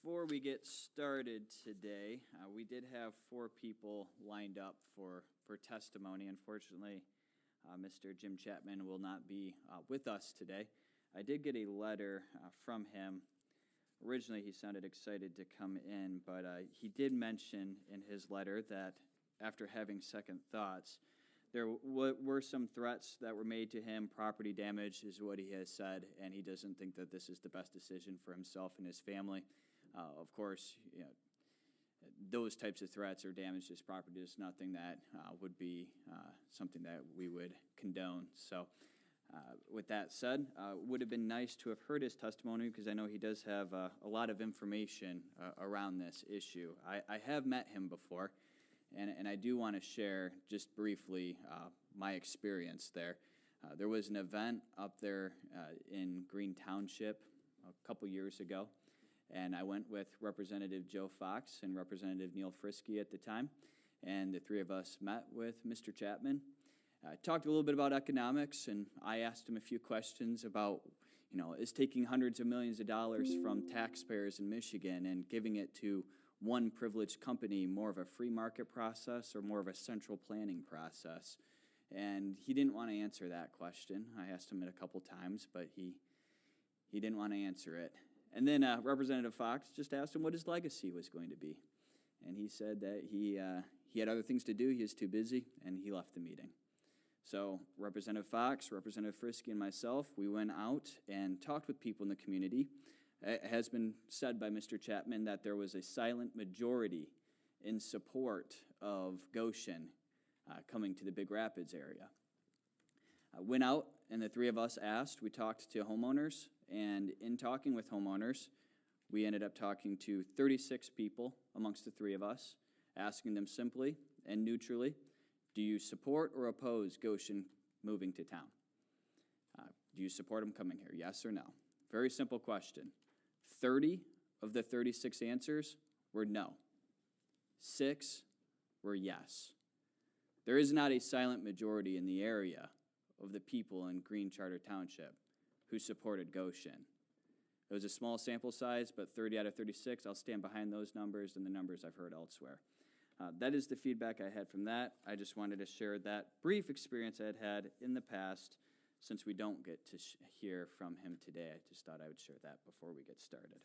Before we get started today, we did have 4 people lined up for testimony. Unfortunately, Mr. Jim Chapman will not be with us today. I did get a letter from him. Originally, he sounded excited to come in, but he did mention in his letter that after having second thoughts, there were some threats that were made to him. Property damage is what he has said, and he doesn't think that this is the best decision for himself and his family. Of course, those types of threats or damage to his property is nothing that would be something that we would condone. So with that said, it would have been nice to have heard his testimony because I know he does have a lot of information around this issue. I have met him before, and I do want to share just briefly my experience there. There was an event up there in Green Township a couple years ago, and I went with Representative Joe Fox and Representative Neil Frisky at the time, and the 3 of us met with Mr. Chapman. Talked a little bit about economics, and I asked him a few questions about, is taking hundreds of millions of dollars from taxpayers in Michigan and giving it to one privileged company more of a free market process or more of a central planning process? And he didn't want to answer that question. I asked him it a couple times, but he didn't want to answer it. And then Representative Fox just asked him what his legacy was going to be. And he said that he had other things to do, he was too busy, and he left the meeting. So Representative Fox, Representative Frisky, and myself, we went out and talked with people in the community. It has been said by Mr. Chapman that there was a silent majority in support of Goshen coming to the Big Rapids area. I went out, and the 3 of us asked. We talked to homeowners, and in talking with homeowners, we ended up talking to 36 people amongst the 3 of us, asking them simply and neutrally, do you support or oppose Goshen moving to town? Do you support them coming here, yes or no? Very simple question. 30 of the 36 answers were no. 6 were yes. There is not a silent majority in the area of the people in Green Charter Township who supported Goshen. It was a small sample size, but 30 out of 36, I'll stand behind those numbers and the numbers I've heard elsewhere. That is the feedback I had from that. I just wanted to share that brief experience I had had in the past. Since we don't get to hear from him today, I just thought I would share that before we get started.